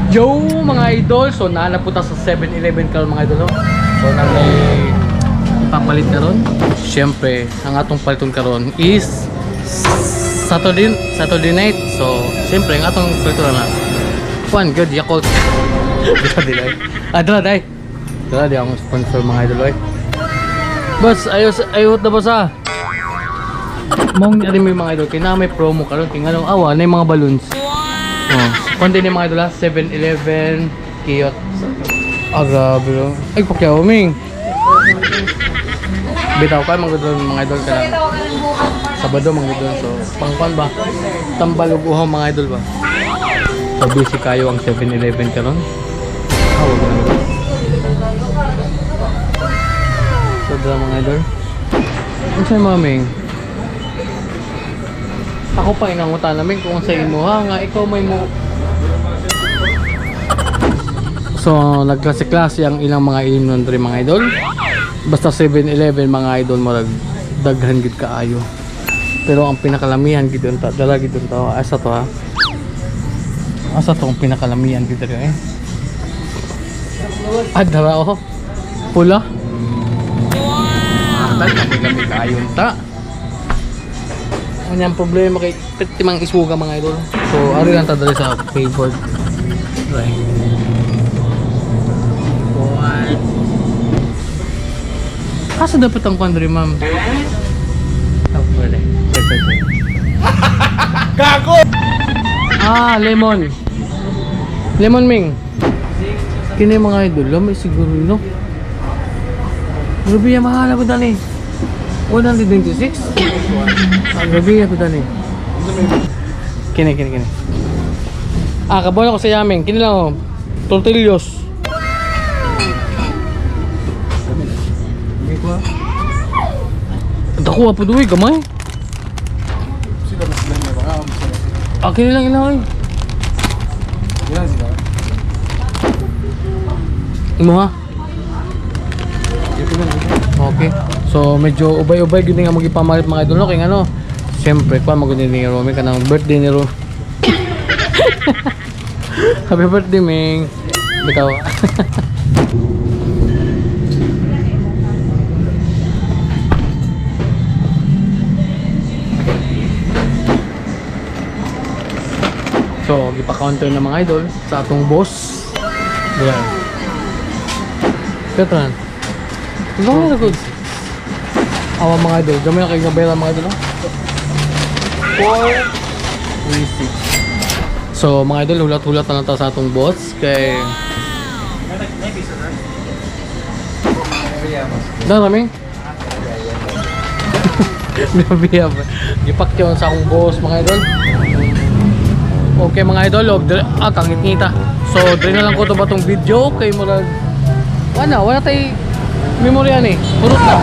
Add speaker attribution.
Speaker 1: Yo mga idol, so naanapunta sa 7-Eleven karon mga idol. So nang may ipapalit karon. Siyempre, ang atong paliton karon is Saturday night. So siyempre ang atong paliton na Juan good Yakult. Adra dai. Dala di ang sponsor mga idol oy. Boss, ayot na boss ah. Mong ari may mga idol kay na may promo karon kay nganong awa na yung mga balloons. Oh, kundi ni mga idol 7-Eleven, Kiyot. Ah, grabe bro. Ay, pakyaw, Ming. Bitaw ka, mga idol ka lang. Sabado, mga idol. So, pangkuan ba? Tambalog uhang mga idol ba? So, busy kayo ang 7-Eleven ka ron. Hawag na idol. So, dala mga idol. Ano sa'yo mga Ming? Ako pa inangutan namin kung sa imo ha nga ikaw may mo. So nagklase-klase ang ilang mga inom diri mga idol. Basta 7-Eleven mga idol mo daghan gid kaayo. Pero ang pinakalamihan gid unta dala gid unta asa to ha. Asa to ang pinakalamihan gid diri eh. Adra oh. Pula. Wow. Daghan kaayo unta. Ang problema kay timang isuga mga idol. So ari lang ta dali sa keyboard. Right. Boy. Asa dapat ang kandri ma'am? Oh, pwede.
Speaker 2: Gago!
Speaker 1: Ah, lemon. Lemon Ming. Kini mga idol, lamay siguro no. Rubiya mahal ako dali. 126. Ang gabi ako dani. Kini. Ah, kabono ko sa yamin. Kini lang oh. Tortillos. Dako po duwi gamay.
Speaker 2: Sila mas lang na baka.
Speaker 1: Ah, kini lang ilaw eh.
Speaker 2: Yan sila.
Speaker 1: Imo ha? Okay. So medyo ubay-ubay gid nga magipamalit mga idol no kay ano. Siyempre pa magud ni Romy kanang birthday ni Romy. Happy birthday Ming. Bitaw. So gipa-counter na mga idol sa atong boss. Diyan. Petran. Long na good. Awa mga idol, gamay na kayo nabayla mga idol no? 436. So mga idol, hulat-hulat na lang tayo sa atong boss kay Rami? Nabiya ba? Gipak yun sa akong boss mga idol. Okay mga idol, kangit-ngita. So dre na lang ko ito ba itong video kay murag wala tayo memorya ni, hurot na.